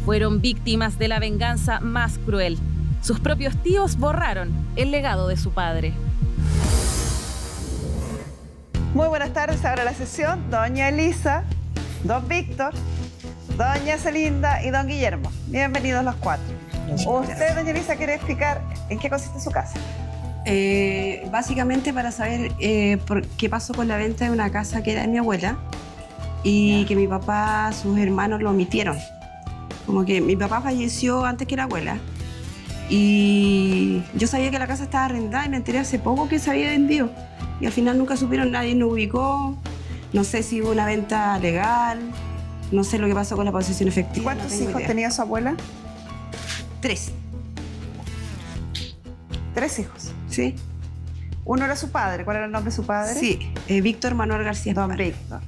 fueron víctimas de la venganza más cruel. Sus propios tíos borraron el legado de su padre. Muy buenas tardes, ahora la sesión. Doña Elisa, don Víctor, doña Celinda y don Guillermo. Bienvenidos los cuatro. Usted, doña Elisa, quiere explicar en qué consiste su casa. Básicamente para saber qué pasó con la venta de una casa que era de mi abuela y que mi papá, sus hermanos lo omitieron. Como que mi papá falleció antes que la abuela y yo sabía que la casa estaba arrendada y me enteré hace poco que se había vendido y al final nunca supieron, nadie nos ubicó, no sé si hubo una venta legal, no sé lo que pasó con la posesión efectiva. ¿Cuántos no tengo hijos idea. tenía su abuela? 3. 3 hijos. ¿Sí? Uno era su padre. ¿Cuál era el nombre de su padre? Sí, Víctor Manuel García. Don Esparra. Víctor.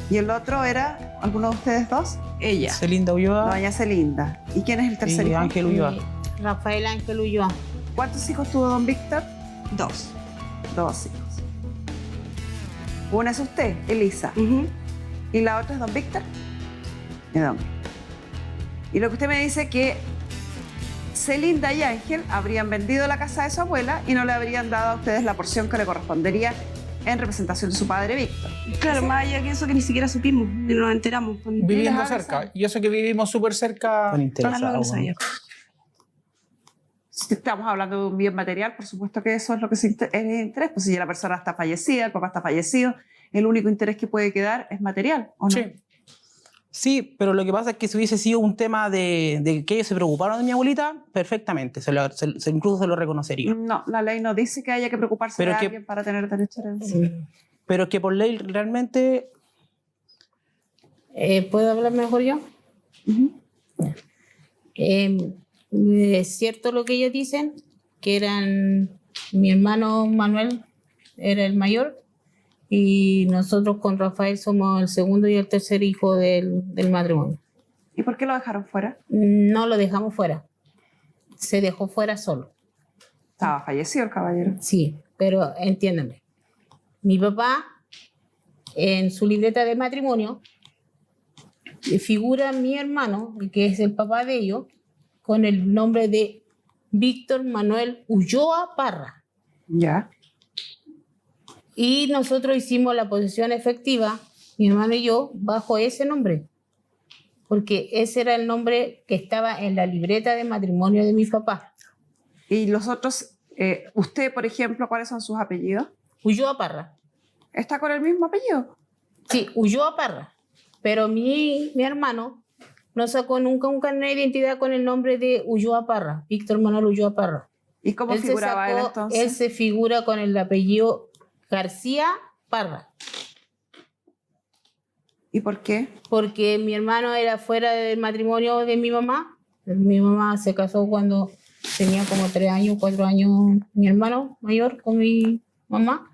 ¿Y el otro era alguno de ustedes dos? Ella. Celinda Ulloa Doña Celinda. ¿Y quién es el tercer y hijo? Ángel Ulloa. Rafael Ángel Ulloa. ¿Cuántos hijos tuvo don Víctor? 2. 2 hijos. Una es usted, Elisa. ¿Y la otra es don Víctor? Y don Víctor. Y lo que usted me dice que Celinda y Ángel habrían vendido la casa de su abuela y no le habrían dado a ustedes la porción que le correspondería en representación de su padre Víctor. Claro, más allá que eso que ni siquiera supimos, ni nos enteramos. Viviendo les cerca. avisan. Y eso que vivimos súper cerca. Ah, no lo sabía. Si estamos hablando de un bien material, por supuesto que eso es lo que es interés. Pues si ya la persona está fallecida, el papá está fallecido, el único interés que puede quedar es material, ¿o no? Sí. Sí, pero lo que pasa es que si hubiese sido un tema de que ellos se preocuparon de mi abuelita, perfectamente, incluso se lo reconocería. No, la ley no dice que haya que preocuparse Pero de que- alguien para tener derecho a herencia. Pero que por ley realmente ¿Puedo hablar mejor yo? Es cierto lo que ellos dicen, que eran mi hermano Manuel era el mayor y nosotros con Rafael somos el segundo y el tercer hijo del matrimonio. ¿Y por qué lo dejaron fuera? No lo dejamos fuera, se dejó fuera solo. Estaba fallecido el caballero. Sí, pero entiéndeme. Mi papá, en su libreta de matrimonio, figura mi hermano, que es el papá de ellos, con el nombre de Víctor Manuel Ulloa Parra. Ya. Y nosotros hicimos la posesión efectiva, mi hermano y yo, bajo ese nombre. Porque ese era el nombre que estaba en la libreta de matrimonio de mi papá. ¿Y los otros, usted, por ejemplo, cuáles son sus apellidos? Ulloa Parra. ¿Está con el mismo apellido? Sí, Ulloa Parra. Pero mi hermano no sacó nunca un carnet de identidad con el nombre de Ulloa Parra, Víctor Manuel Ulloa Parra. ¿Y cómo figuraba él entonces? Él se figura con el apellido García Parra, ¿Y por qué? porque mi hermano era fuera del matrimonio de mi mamá. Mi mamá se casó cuando tenía como 3 años, 4 años, mi hermano mayor con mi mamá.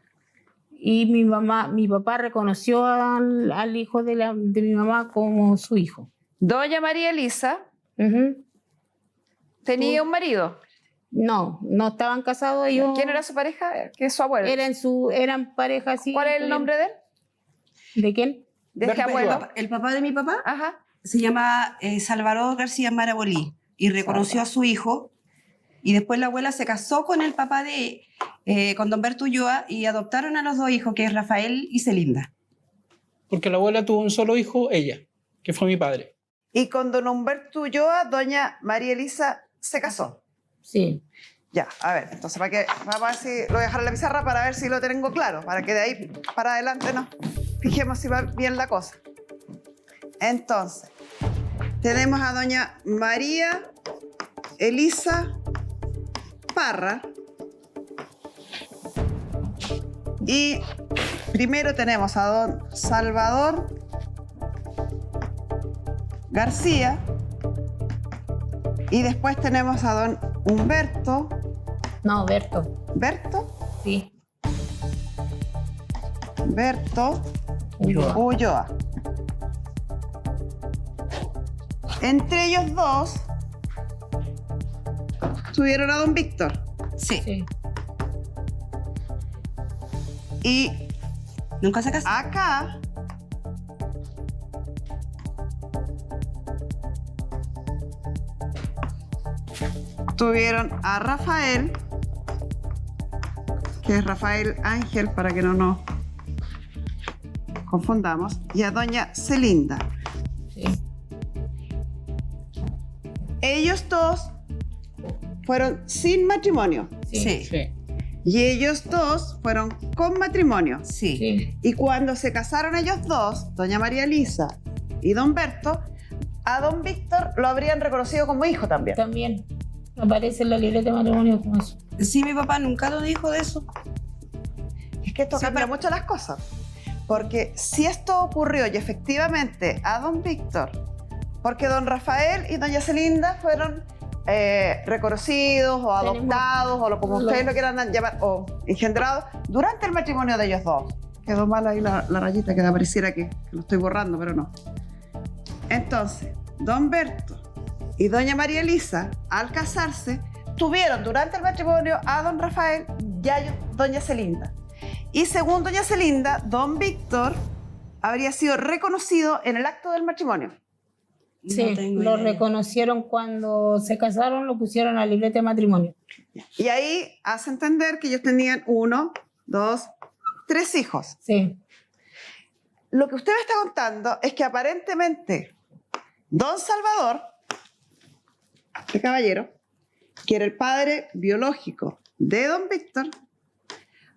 Y mi papá reconoció al hijo de mi mamá como su hijo. Doña María Elisa Ujú. tenía un marido. No estaban casados ellos. ¿Quién era su pareja? ¿Qué es su abuelo? Eran pareja así. ¿Cuál es el nombre de él? ¿De quién? De este abuelo. El papá de mi papá Ajá. se llama Salvador García Marabolí y reconoció a su hijo y después la abuela se casó con el papá con don Berto Ulloa y adoptaron a los 2 hijos, que es Rafael y Celinda. porque la abuela tuvo un solo hijo, ella, que fue mi padre. Y con don Humberto Ulloa, doña María Elisa se casó. Sí. Ya, a ver, entonces vamos a ver si lo voy a dejar en la pizarra para ver si lo tengo claro, para que de ahí para adelante nos fijemos si va bien la cosa. Entonces, tenemos a doña María Elisa Parra y primero tenemos a don Salvador García y después tenemos a don Humberto. No, Berto. ¿Berto? Sí. Berto Ulloa. Ulloa. Entre ellos dos tuvieron a don Víctor. Sí. Sí. Y Nunca se casó. acá tuvieron a Rafael, que es Rafael Ángel, para que no nos confundamos, y a doña Celinda. Sí. Ellos dos fueron sin matrimonio Sí. Sí. y ellos dos fueron con matrimonio. Sí. Sí. Y cuando se casaron ellos dos, doña María Elisa y don Berto, a don Víctor lo habrían reconocido como hijo también. También aparece en la libreta de matrimonio como eso. Sí, mi papá nunca nos dijo de eso. Es que esto Sí, cambia pero- mucho las cosas. Porque si esto ocurrió y efectivamente a don Víctor, porque don Rafael y doña Celinda fueron reconocidos o adoptados o como ustedes lo quieran llamar, o engendrados durante el matrimonio de ellos dos. Quedó mal ahí la rayita que pareciera que lo estoy borrando, pero no. Entonces, don Berto y doña María Elisa, al casarse, tuvieron durante el matrimonio a don Rafael y a doña Celinda. Y según doña Celinda, don Víctor habría sido reconocido en el acto del matrimonio. Sí, No tengo lo idea. reconocieron cuando se casaron, lo pusieron a la libreta de matrimonio. Y ahí hace entender que ellos tenían 1, 2, 3 hijos. Sí. Lo que usted me está contando es que aparentemente don Salvador, este caballero, que era el padre biológico de don Víctor,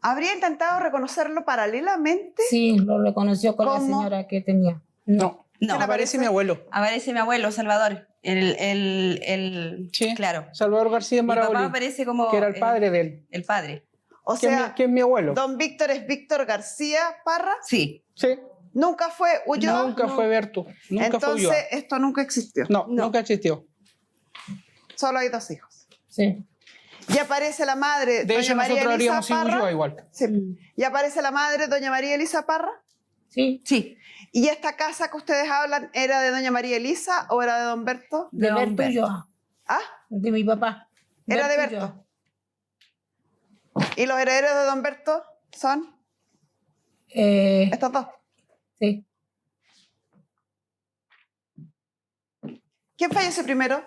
habría intentado reconocerlo paralelamente. Sí, lo reconoció con la ¿Cómo? señora que tenía. No. No, ¿Qué le Aparece mi abuelo. aparece mi abuelo, Salvador. El Sí. claro. Salvador García Mi papá Maraboli, aparece como que era el padre de él. el padre. O Que es sea, que es mi abuelo. don Víctor es Víctor García Parra, Sí. Sí. nunca fue Ulloa. Nunca fue Berto. Nunca fue Ulloa. Entonces, esto nunca existió. No, No. nunca existió. Solo hay 2 hijos. Sí. Y aparece la madre, De doña hecho, María nosotros Elisa habríamos sido Ulloa Parra. igual. Sí. Y aparece la madre, doña María Elisa Parra. Sí. Sí. ¿Y esta casa que ustedes hablan era de doña María Elisa o era de don Berto? De De don Berto Berto. Ulloa, Ah, de mi papá. era de Ulloa. Berto. ¿Y los herederos de don Berto son estos dos? Sí. ¿Quién falleció primero?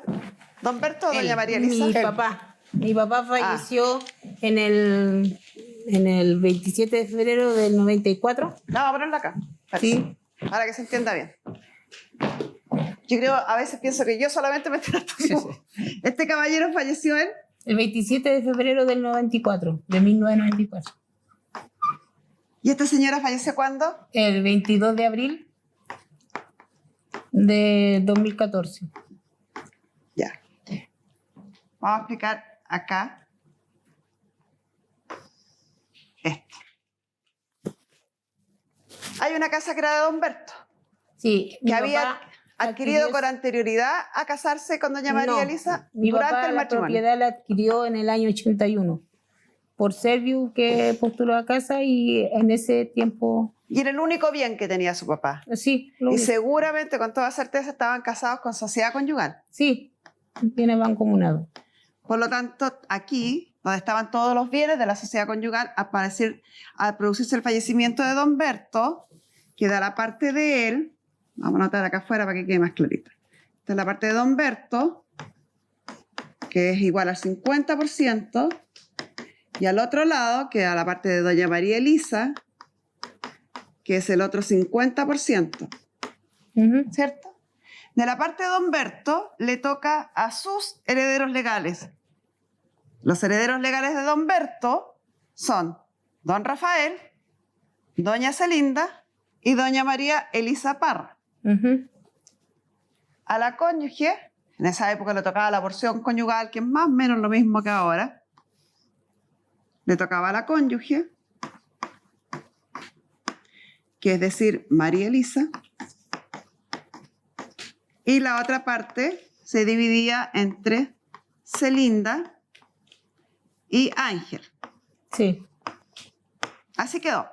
¿Don Berto o doña Él. María Elisa? Mi papá. Mi papá falleció en el 27 de febrero del 94. No, vamos a ponerlo acá. Sí. Para que se entienda bien. Yo creo, a veces pienso que yo solamente me estoy tratando. Este caballero falleció en... El 27 de febrero del 94, de 1994. ¿Y esta señora falleció cuándo? El 22 de abril de 2014. Ya. Vamos a explicar acá esto. Hay una casa que era de don Berto, Sí, que había adquirido con con anterioridad a casarse con doña María Elisa Mi durante papá el la matrimonio. propiedad la adquirió en el año 81 por Serviu, que postuló a casa, y en ese tiempo, Y era el único bien que tenía su papá. sí, lo Y único. seguramente, con toda certeza, estaban casados con sociedad conyugal. Sí, bienes mancomunados. Por lo tanto, aquí, donde estaban todos los bienes de la sociedad conyugal, al producirse el fallecimiento de don Berto, queda la parte de él, vamos a anotar acá afuera para que quede más clarita. Esta es la parte de don Berto, que es igual al 50%, y al otro lado queda la parte de doña María Elisa, que es el otro 50%, Ujú. ¿cierto? De la parte de don Berto le toca a sus herederos legales. Los herederos legales de don Berto son don Rafael, doña Celinda y doña María Elisa Parra. Ujú. A la cónyuge, en esa época le tocaba la porción conyugal, que es más o menos lo mismo que ahora, le tocaba a la cónyuge, que es decir, María Elisa, y la otra parte se dividía entre Celinda y Ángel. Sí, Así quedó.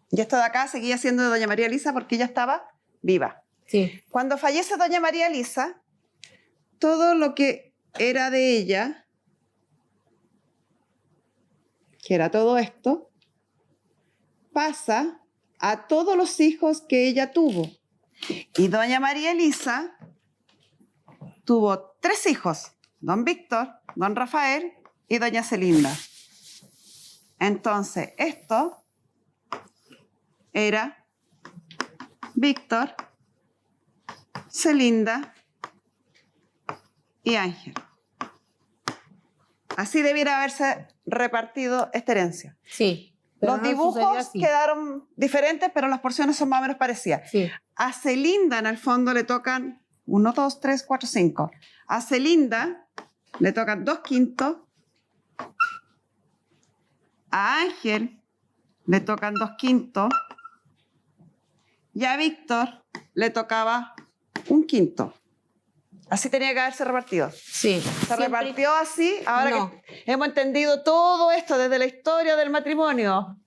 Y esto de acá seguía siendo de doña María Elisa porque ella estaba viva. sí. Cuando fallece doña María Elisa, todo lo que era de ella, que era todo esto, pasa a todos los hijos que ella tuvo. Y doña María Elisa tuvo 3 hijos, don Víctor, don Rafael y doña Celinda. Entonces, esto era Víctor, Celinda y Ángel. Así debiera haberse repartido esta herencia. Sí. pero Los no sucedió dibujos así. quedaron diferentes, pero las porciones son más o menos parecidas. Sí. A Celinda, en el fondo, le tocan 1, 2, 3, 4, 5. A Celinda le tocan 2/5. A Ángel le tocan 2/5. Y a Víctor le tocaba 1/5. Así tenía que haberse repartido. Sí. Se repartió así, ahora No. que hemos entendido todo esto desde la historia del matrimonio,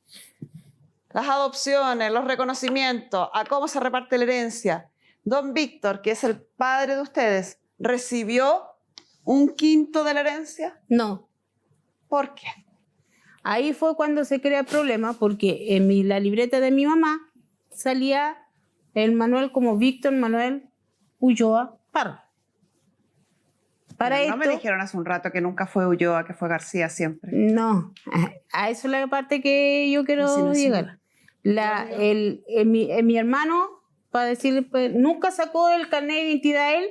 las adopciones, los reconocimientos, a cómo se reparte la herencia. Don Víctor, que es el padre de ustedes, ¿recibió 1/5 de la herencia? No. ¿Por qué? Ahí fue cuando se crea el problema, porque en la libreta de mi mamá salía el Manuel como Víctor Manuel Ulloa Parra. Para No esto, me dijeron hace un rato que nunca fue Ulloa, que fue García siempre. no, a eso es la parte que yo quiero Sí, no, sí. llegar. Mi hermano, para decirle, pues, nunca sacó el carnet de identidad él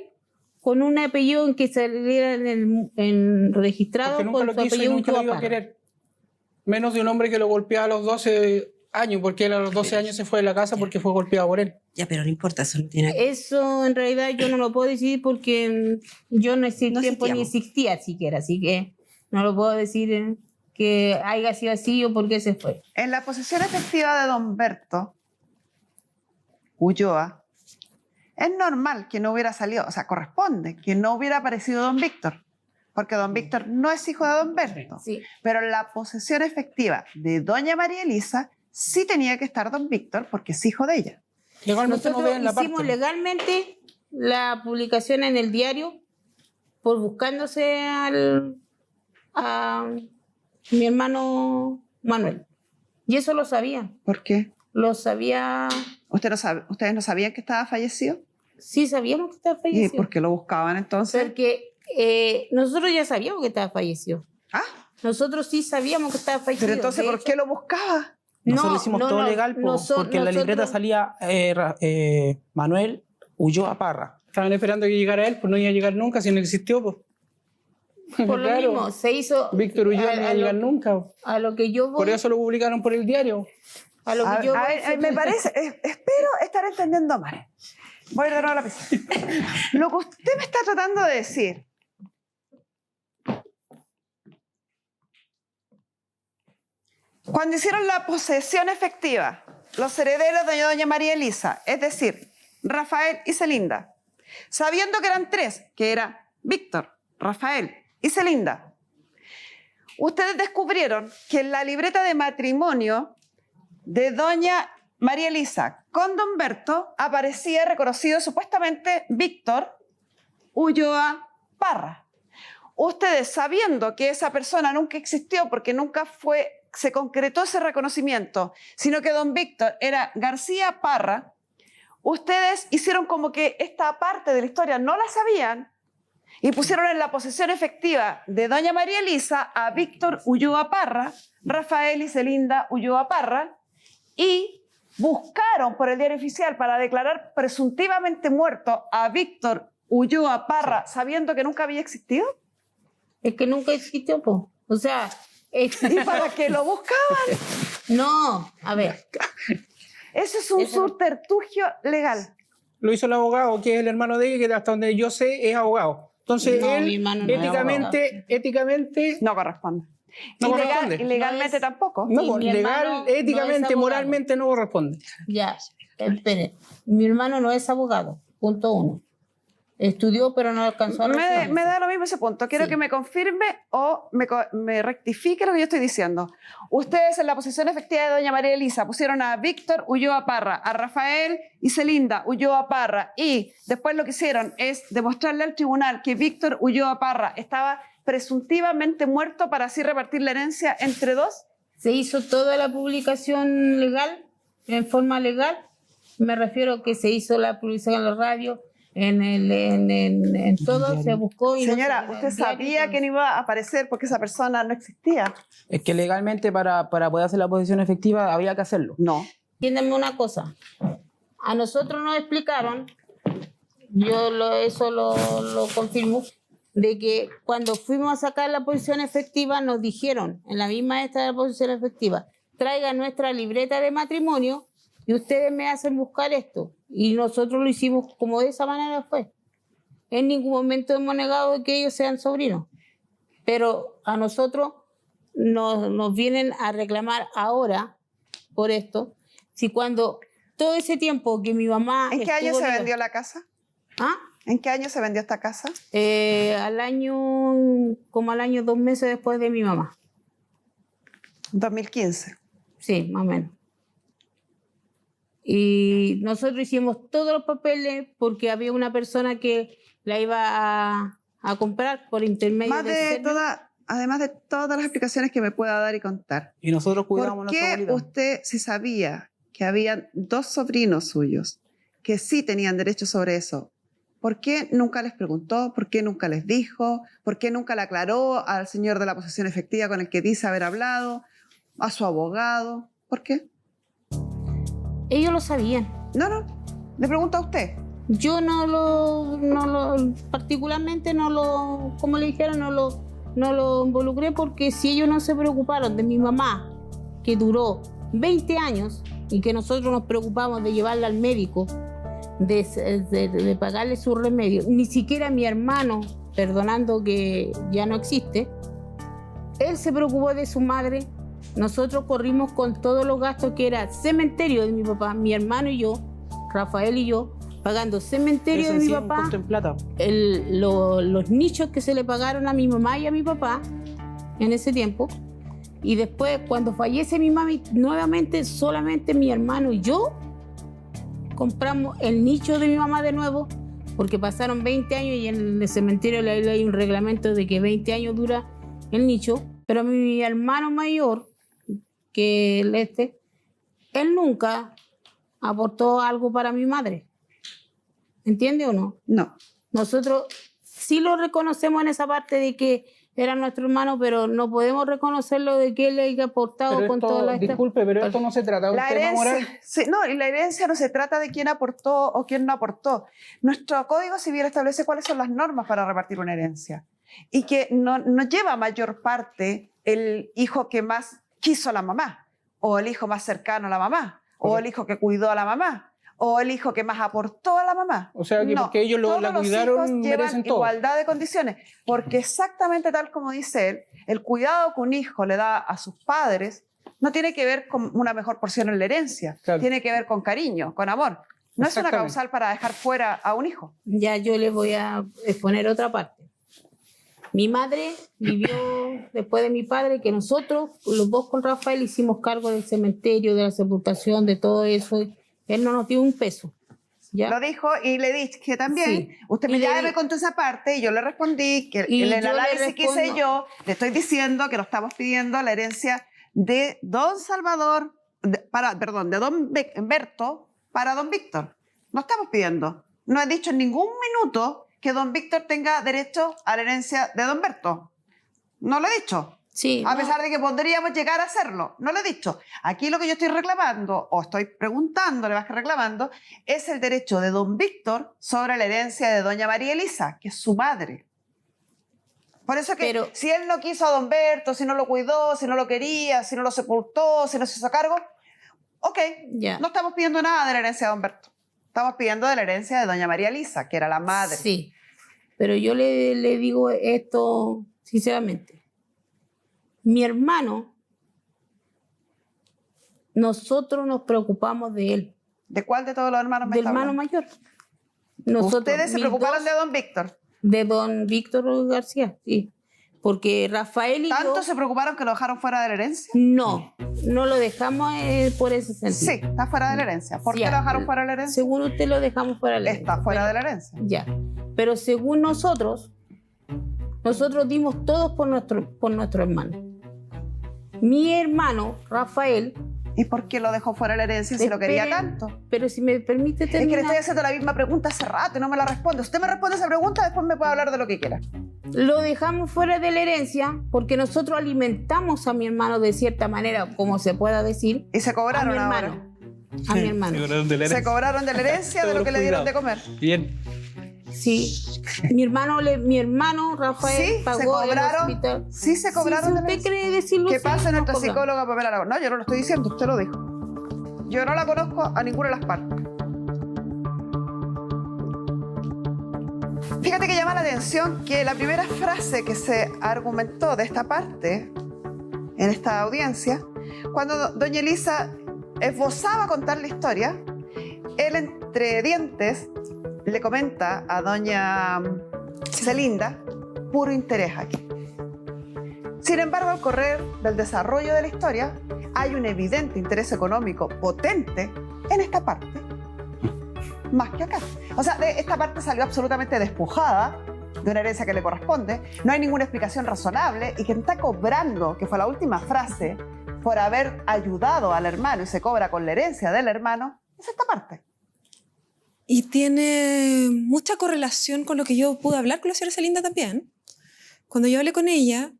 con un apellido en que saliera en registrado Porque nunca con lo su quiso y apellido nunca lo Ulloa iba a Parra. querer. Menos de un hombre que lo golpeaba a los 12 años, porque él a los 12 años se fue de la casa porque fue golpeado por él. Ya, pero no importa, eso no tiene que Eso en realidad yo no lo puedo decir porque yo en ese No tiempo ni existíamos. existía siquiera, así que no lo puedo decir que haya sido así o por qué se fue. En la posesión efectiva de don Berto Ulloa, es normal que no hubiera salido, o sea, corresponde que no hubiera aparecido don Víctor, porque don Víctor no es hijo de don Berto. Sí. Pero en la posesión efectiva de doña María Elisa sí tenía que estar don Víctor porque es hijo de ella. Legalmente no Nosotros ve en la hicimos parte. legalmente la publicación en el diario por buscándose a mi hermano Manuel. Y eso lo sabían. ¿Por qué? Lo sabía. ¿Ustedes no sabían que estaba fallecido? Sí, sabíamos que estaba ¿Y fallecido. por qué lo buscaban entonces? Porque nosotros ya sabíamos que estaba fallecido. Ah, Nosotros sí sabíamos que estaba fallecido. pero entonces, De ¿por hecho, qué lo buscaba? Nosotros hicimos todo legal porque en la libreta nosotros- salía Manuel Ulloa Parra. Estaban esperando que llegara él, pues no iba a llegar nunca si no existió. Pues. Por lo Claro. mismo, se hizo. Víctor Ulloa no iba a llegar nunca. A lo que yo voy. Por eso lo publicaron por el diario. A lo que yo voy. Me parece, espero estar entendiendo mal. Voy de nuevo a la pizarra. Lo que usted me está tratando de decir, cuando hicieron la posesión efectiva, los herederos de doña María Elisa, es decir, Rafael y Celinda, sabiendo que eran tres, que era Víctor, Rafael y Celinda, ustedes descubrieron que en la libreta de matrimonio de doña María Elisa con don Berto aparecía reconocido supuestamente Víctor Ulloa Parra. Ustedes, sabiendo que esa persona nunca existió porque nunca se concretó ese reconocimiento, sino que don Víctor era García Parra, ustedes hicieron como que esta parte de la historia no la sabían y pusieron en la posesión efectiva de doña María Elisa a Víctor Ulloa Parra, Rafael y Celinda Ulloa Parra, y buscaron por el diario oficial para declarar presuntivamente muerto a Víctor Ulloa Parra, sabiendo que nunca había existido. Es que nunca existió, po. O sea, ¿Y para qué lo buscaban? no, a ver. Eso es un Eso- subterfugio legal. Lo hizo el abogado, que es el hermano de ella, que hasta donde yo sé es abogado. Entonces No, mi él hermano no es éticamente No corresponde. No Ilegal- corresponde. Ilegalmente No es- tampoco. no, Y pues, mi legal, hermano no es éticamente, abogado. moralmente no corresponde. Ya, espere. Mi hermano no es abogado, punto uno. Estudió, pero no alcanzó a recibirse. Me da lo mismo ese punto. Quiero Sí. que me confirme o me rectifique lo que yo estoy diciendo. Ustedes en la posesión efectiva de doña María Elisa pusieron a Víctor Ulloa Parra, a Rafael y Celinda Ulloa Parra, y después lo que hicieron es demostrarle al tribunal que Víctor Ulloa Parra estaba presuntivamente muerto para así repartir la herencia entre dos. Se hizo toda la publicación legal, en forma legal. Me refiero que se hizo la publicación en la radio, en todo se buscó. Y Señora, no se- ¿usted el diario sabía todo. que no iba a aparecer porque esa persona no existía? Es que legalmente para poder hacer la posesión efectiva había que hacerlo. No. Entiéndeme una cosa. A nosotros nos explicaron, eso lo confirmo, de que cuando fuimos a sacar la posición efectiva nos dijeron, en la misma esta de la posición efectiva, traigan nuestra libreta de matrimonio y ustedes me hacen buscar esto. Y nosotros lo hicimos como de esa manera fue. En ningún momento hemos negado que ellos sean sobrinos. Pero a nosotros nos vienen a reclamar ahora por esto. Si cuando todo ese tiempo que mi mamá... ¿En qué año estuvo se viva- vendió la casa? ¿Ah? ¿En qué año se vendió esta casa? Como al año 2 meses después de mi mamá. 2015. Sí, más o menos. Y nosotros hicimos todos los papeles porque había una persona que la iba a comprar por intermedio Más del de servicio. además de todas las explicaciones que me pueda dar y contar. Y nosotros cuidamos a ¿Por nuestra qué abuelita. usted, si sabía que habían 2 sobrinos suyos que sí tenían derecho sobre eso, por qué nunca les preguntó? ¿Por qué nunca les dijo? ¿Por qué nunca le aclaró al señor de la posesión efectiva con el que dice haber hablado? ¿A su abogado? ¿Por qué? Ellos lo sabían. No. Le pregunto a usted. Yo particularmente como le dijeron, no lo involucré porque si ellos no se preocuparon de mi mamá, que duró 20 años y que nosotros nos preocupamos de llevarla al médico, de pagarle su remedio, ni siquiera mi hermano, perdonando que ya no existe, él se preocupó de su madre. Nosotros corrimos con todos los gastos que era cementerio de mi papá, mi hermano y yo, Rafael y yo, pagando cementerio Eso de en mi sí es un papá, costo en plata. los nichos que se le pagaron a mi mamá y a mi papá en ese tiempo. Y después, cuando fallece mi mami, nuevamente solamente mi hermano y yo compramos el nicho de mi mamá de nuevo, porque pasaron 20 años y en el cementerio hay un reglamento de que 20 años dura el nicho. Pero mi hermano mayor, que él nunca aportó algo para mi madre. ¿Entiende o no? No. Nosotros sí lo reconocemos en esa parte de que era nuestro hermano, pero no podemos reconocerlo de que él le haya aportado Pero con esto, toda la... disculpe, pero esto no se trata de un La tema moral. herencia, sí, no, y la herencia no se trata de quién aportó o quién no aportó. Nuestro Código Civil establece cuáles son las normas para repartir una herencia y que no lleva mayor parte el hijo que más quiso a la mamá, o el hijo más cercano a la mamá, o el hijo que cuidó a la mamá, o el hijo que más aportó a la mamá. O sea, que No, porque ellos todos la los cuidaron, hijos llevan merecen todo. igualdad de condiciones, porque exactamente tal como dice él, el cuidado que un hijo le da a sus padres no tiene que ver con una mejor porción en la herencia, Claro. tiene que ver con cariño, con amor. No es una Exactamente. causal para dejar fuera a un hijo. Ya yo les voy a exponer otra parte. Mi madre vivió después de mi padre, que nosotros, los dos con Rafael, hicimos cargo del cementerio, de la sepultación, de todo eso. Él no nos dio un peso. ¿Ya? Lo dijo y le dije también, Sí. usted Y ya le me di- contó esa parte y yo le respondí que Y en yo el le análisis que hice respondo- yo, le estoy diciendo que no estamos pidiendo la herencia de don Salvador, de don Berto para don Víctor. No estamos pidiendo. No he dicho en ningún minuto que don Víctor tenga derecho a la herencia de don Berto. No lo he dicho. Sí, A no. pesar de que podríamos llegar a hacerlo. No lo he dicho. Aquí lo que yo estoy reclamando, o estoy preguntándole más que reclamando, es el derecho de don Víctor sobre la herencia de doña María Elisa, que es su madre. Por eso que Pero- si él no quiso a don Berto, si no lo cuidó, si no lo quería, si no lo sepultó, si no se hizo cargo, ok, Ya. no estamos pidiendo nada de la herencia de don Berto. Estamos pidiendo de la herencia de doña María Elisa, que era la madre. Sí, pero yo le digo esto sinceramente. Mi hermano, nosotros nos preocupamos de él, ¿De cuál de todos los hermanos me del está hermano hablando? mayor. Nosotros, Ustedes se mis preocuparon dos- de don Víctor. de don Víctor García, sí. Porque Rafael y ¿Tanto yo se preocuparon que lo dejaron fuera de la herencia? no lo dejamos por ese sentido. Sí, está fuera de la herencia. ¿Por qué Ya. lo dejaron fuera de la herencia? Según usted lo dejamos fuera de la Está herencia, fuera pero- de la herencia. Ya. Pero según nosotros dimos todos por nuestro hermano. Mi hermano, Rafael, ¿Y por qué lo dejó fuera de la herencia si lo quería Esperen, tanto? Pero si me permite Es que terminar. le estoy haciendo la misma pregunta hace rato y no me la responde. Usted me responde esa pregunta, después me puede hablar de lo que quiera. Lo dejamos fuera de la herencia porque nosotros alimentamos a mi hermano de cierta manera, como se pueda decir. Y se A cobraron mi ahora. hermano. A mi hermano. Se cobraron de la herencia de lo que le dieron de comer. Bien. Sí. Mi hermano Rafael Sí, se pagó el cobraron. hospital. Sí, se cobraron Sí, de si la usted herencia. cree decirlo, ¿Qué sí, pasa nos nuestra cobraron. psicóloga Pamela Aragón? No, yo no lo estoy diciendo, usted lo dijo. Yo no la conozco a ninguna de las partes. Fíjate que llama la atención que la primera frase que se argumentó de esta parte, en esta audiencia, cuando doña Elisa esbozaba contar la historia, él entre dientes le comenta a doña Celinda, puro interés aquí. Sin embargo, al correr del desarrollo de la historia, hay un evidente interés económico potente en esta parte, más que acá. O sea, esta parte salió absolutamente despojada de una herencia que le corresponde, no hay ninguna explicación razonable y quien está cobrando, que fue la última frase, por haber ayudado al hermano y se cobra con la herencia del hermano, es esta parte. Y tiene mucha correlación con lo que yo pude hablar con la señora Celinda también. Cuando yo hablé con ella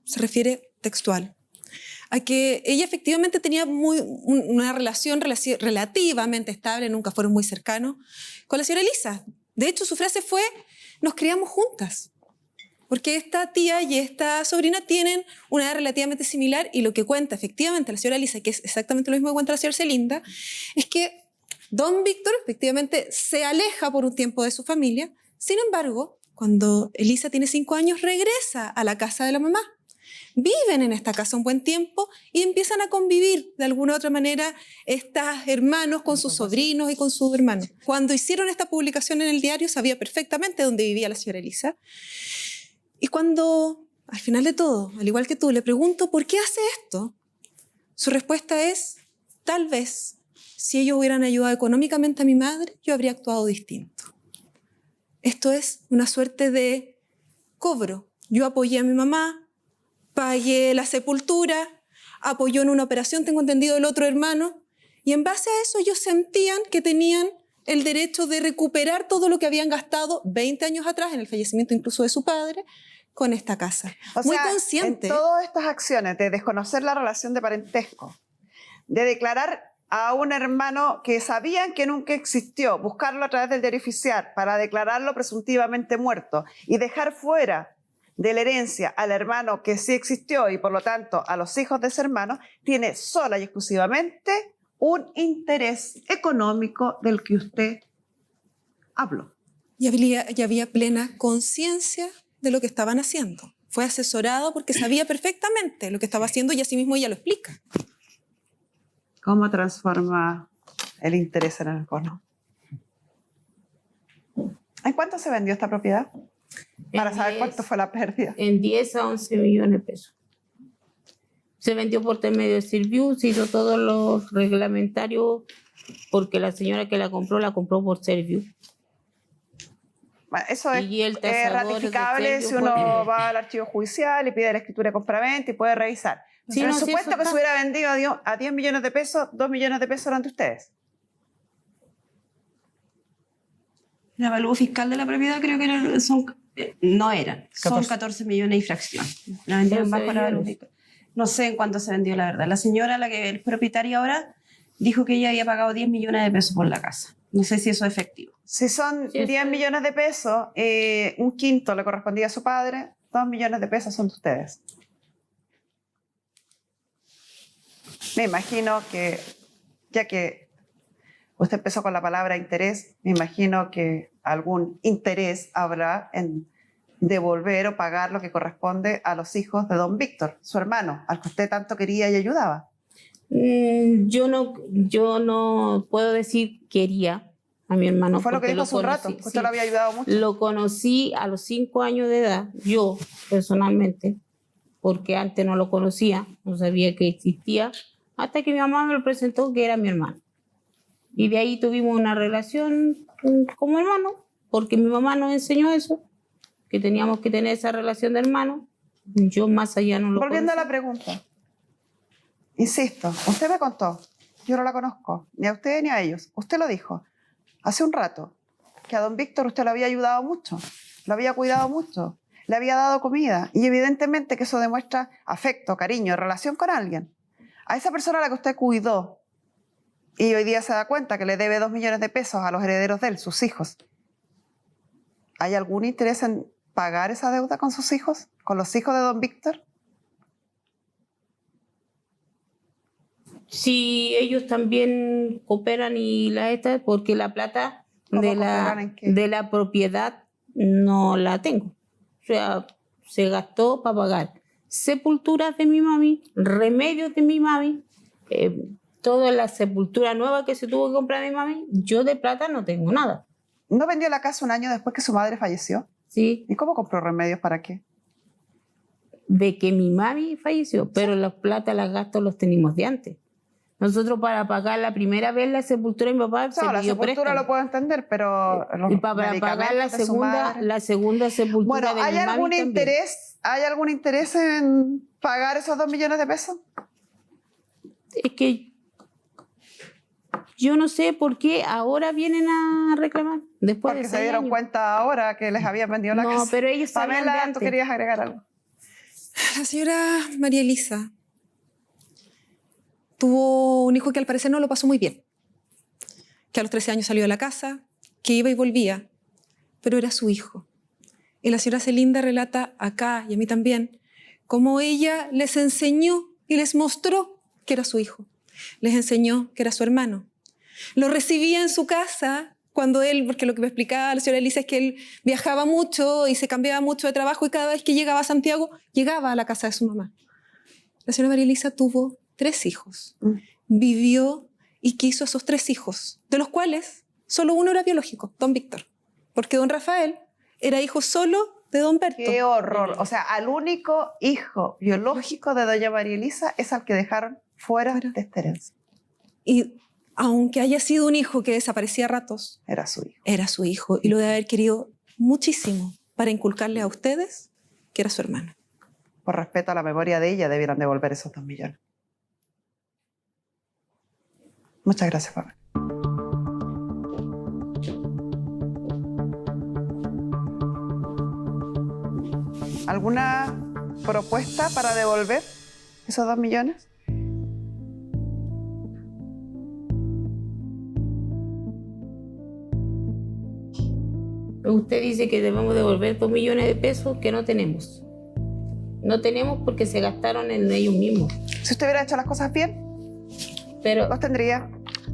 se refiere textual a que ella efectivamente tenía una relación relativamente estable, nunca fueron muy cercanos, con la señora Elisa. De hecho, su frase fue, nos criamos juntas. Porque esta tía y esta sobrina tienen una edad relativamente similar y lo que cuenta efectivamente la señora Elisa, que es exactamente lo mismo que cuenta la señora Celinda, es que don Víctor efectivamente se aleja por un tiempo de su familia. Sin embargo, cuando Elisa tiene 5 años, regresa a la casa de la mamá. Viven en esta casa un buen tiempo y empiezan a convivir de alguna u otra manera estos hermanos con sus sobrinos y con sus hermanos. Cuando hicieron esta publicación en el diario, sabía perfectamente dónde vivía la señora Elisa. Y cuando, al final de todo, al igual que tú, le pregunto ¿por qué hace esto? Su respuesta es, tal vez, si ellos hubieran ayudado económicamente a mi madre, yo habría actuado distinto. Esto es una suerte de cobro. Yo apoyé a mi mamá, pagué la sepultura, apoyó en una operación, tengo entendido, el otro hermano, y en base a eso ellos sentían que tenían el derecho de recuperar todo lo que habían gastado 20 años atrás, en el fallecimiento incluso de su padre, con esta casa. O Muy sea, consciente. en todas estas acciones de desconocer la relación de parentesco, de declarar a un hermano que sabían que nunca existió, buscarlo a través del diario oficial para declararlo presuntivamente muerto y dejar fuera de la herencia al hermano que sí existió y por lo tanto a los hijos de ese hermano, tiene sola y exclusivamente un interés económico del que usted habló. Y había plena conciencia de lo que estaban haciendo. Fue asesorado porque sabía perfectamente lo que estaba haciendo y asimismo ella lo explica. ¿Cómo transforma el interés en el económico? ¿En cuánto se vendió esta propiedad? Para saber cuánto fue la pérdida. En 10 a 11 millones de pesos. Se vendió por medio de Serviu, se hizo todos los reglamentarios porque la señora que la compró por Serviu. Bueno, eso es Y el tasador ratificable de si Serviu uno fue- va al archivo judicial y pide la escritura de compraventa y puede revisar. Sí, Pero no, en sí, supuesto eso que se está. hubiera vendido a 10 millones de pesos, 2 millones de pesos eran de ustedes. El avalúo fiscal de la propiedad creo que no eran, son 14 millones y fracción. La vendieron Entonces, bajo el avalúo fiscal. No sé en cuánto se vendió, la verdad. La señora, la que es propietaria ahora, dijo que ella había pagado 10 millones de pesos por la casa. No sé si eso es efectivo. Si son Sí, 10 sí. millones de pesos, un quinto le correspondía a su padre, 2 millones de pesos son de ustedes. Me imagino que, ya que usted empezó con la palabra interés, me imagino que algún interés habrá en devolver o pagar lo que corresponde a los hijos de don Víctor, su hermano, al que usted tanto quería y ayudaba. Yo no puedo decir quería a mi hermano. Fue lo que porque dijo hace un rato, conocí- que usted sí. lo había ayudado mucho. Lo conocí a los 5 años de edad, yo personalmente, porque antes no lo conocía, no sabía que existía, hasta que mi mamá me lo presentó que era mi hermano. Y de ahí tuvimos una relación como hermano, porque mi mamá nos enseñó eso, que teníamos que tener esa relación de hermano. Yo más allá no lo Volviendo a conocía. la pregunta. Insisto, usted me contó, yo no la conozco, ni a usted ni a ellos. Usted lo dijo hace un rato, que a don Víctor usted lo había ayudado mucho, lo había cuidado mucho, le había dado comida, y evidentemente que eso demuestra afecto, cariño, relación con alguien. A esa persona a la que usted cuidó, y hoy día se da cuenta que le debe 2 millones de pesos a los herederos de él, sus hijos, ¿hay algún interés en pagar esa deuda con sus hijos, con los hijos de don Víctor? Si ellos también cooperan y porque la plata ¿Cómo de cooperan en qué? de la propiedad no la tengo. O sea, se gastó para pagar sepulturas de mi mami, remedios de mi mami, toda la sepultura nueva que se tuvo que comprar mi mami. Yo de plata no tengo nada. ¿No vendió la casa un año después que su madre falleció? ¿Sí? ¿Y cómo compró remedios para qué? De que mi mami falleció, pero las plata, los gastos los tenemos de antes. Nosotros para pagar la primera vez la sepultura de mi papá se No, la pidió sepultura préstamo. lo puedo entender, pero los Y para pagar medicamentos de su madre. la segunda sepultura Bueno, de mi ¿hay mami algún también. interés? ¿Hay algún interés en pagar esos 2 millones de pesos? Es que yo no sé por qué ahora vienen a reclamar. Después Porque de se 6 dieron años. cuenta ahora que les habían vendido la No, casa. pero ellos sabían de Pamela, ¿tú antes. querías agregar algo? La señora María Elisa tuvo un hijo que al parecer no lo pasó muy bien. Que a los 13 años salió de la casa, que iba y volvía, pero era su hijo. Y la señora Celinda relata acá, y a mí también, cómo ella les enseñó y les mostró que era su hijo. Les enseñó que era su hermano. Lo recibía en su casa cuando él, porque lo que me explicaba la señora Elisa es que él viajaba mucho y se cambiaba mucho de trabajo, y cada vez que llegaba a Santiago, llegaba a la casa de su mamá. La señora María Elisa tuvo 3 hijos. Vivió y quiso a esos 3 hijos, de los cuales solo uno era biológico, don Víctor, porque don Rafael era hijo solo de don Berto. ¡Qué horror! O sea, al único hijo biológico de doña María Elisa es al que dejaron fuera de esta herencia. Y aunque haya sido un hijo que desaparecía a ratos, Era su hijo. era su hijo y lo debe haber querido muchísimo para inculcarle a ustedes que era su hermano. Por respeto a la memoria de ella, debieran devolver esos 2 millones. Muchas gracias, Pamela. ¿Alguna propuesta para devolver esos 2 millones? Usted dice que debemos devolver 2 millones de pesos que no tenemos. No tenemos porque se gastaron en ellos mismos. Si usted hubiera hecho las cosas bien, Pero los tendría,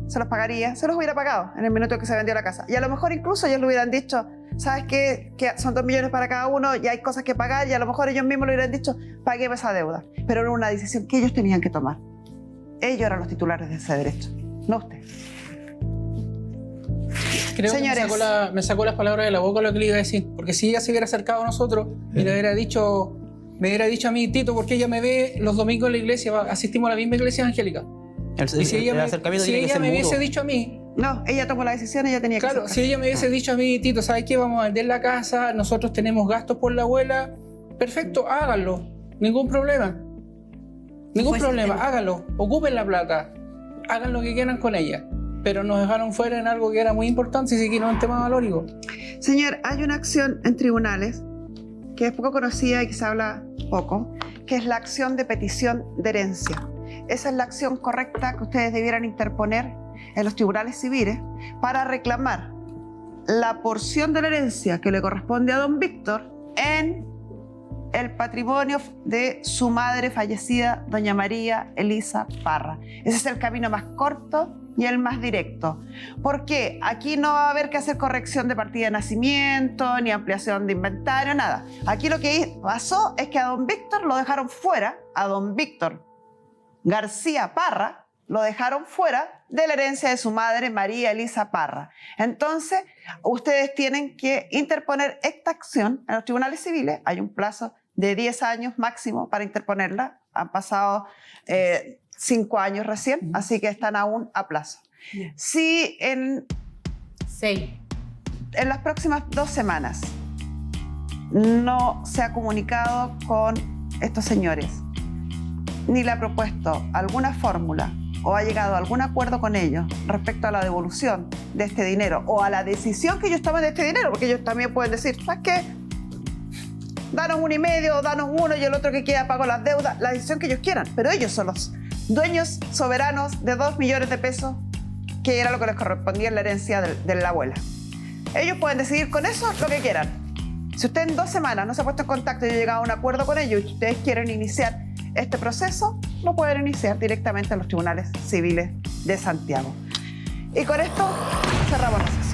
se los pagaría, se los hubiera pagado en el minuto que se vendió la casa. Y a lo mejor incluso ellos le hubieran dicho, ¿sabes qué? Que son 2 millones para cada uno y hay cosas que pagar, y a lo mejor ellos mismos le hubieran dicho, pagueme esa deuda. Pero era una decisión que ellos tenían que tomar. Ellos eran los titulares de ese derecho, no usted. Creo Señores. que me sacó las palabras de la boca lo que le iba a decir. Porque si ella se hubiera acercado a nosotros y me hubiera dicho a mí, Tito, porque ella me ve los domingos en la iglesia, asistimos a la misma iglesia evangélica. Y si ella me hubiese dicho a mí, No, ella tomó la decisión, ella tenía que claro, hacer. si ella me hubiese dicho a mí, Tito, ¿sabes qué? Vamos a vender la casa, nosotros tenemos gastos por la abuela, perfecto, háganlo, ningún problema. Ningún problema, háganlo, ocupen la plata, hagan lo que quieran con ella. Pero nos dejaron fuera en algo que era muy importante y sí que no es un tema valórico. Señor, hay una acción en tribunales que es poco conocida y que se habla poco, que es la acción de petición de herencia. Esa es la acción correcta que ustedes debieran interponer en los tribunales civiles para reclamar la porción de la herencia que le corresponde a don Víctor en el patrimonio de su madre fallecida, doña María Elisa Parra. Ese es el camino más corto y el más directo. Porque aquí no va a haber que hacer corrección de partida de nacimiento, ni ampliación de inventario, nada. Aquí lo que pasó es que a don Víctor lo dejaron fuera, a don Víctor García Parra, lo dejaron fuera de la herencia de su madre, María Elisa Parra. Entonces, ustedes tienen que interponer esta acción en los tribunales civiles. Hay un plazo de 10 años máximo para interponerla. Han pasado 5 años recién, así que están aún a plazo. Si en 6. las próximas 2 semanas no se ha comunicado con estos señores ni le ha propuesto alguna fórmula o ha llegado a algún acuerdo con ellos respecto a la devolución de este dinero o a la decisión que ellos tomen de este dinero, porque ellos también pueden decir, ¿sabes qué? Danos 1,5, danos 1 y el otro que queda pago las deudas, la decisión que ellos quieran, pero ellos son los dueños soberanos de 2 millones de pesos, que era lo que les correspondía en la herencia de la abuela. Ellos pueden decidir con eso lo que quieran. Si usted en 2 semanas no se ha puesto en contacto y ha llegado a un acuerdo con ellos y ustedes quieren iniciar este proceso, lo pueden iniciar directamente en los tribunales civiles de Santiago. Y con esto cerramos la sesión.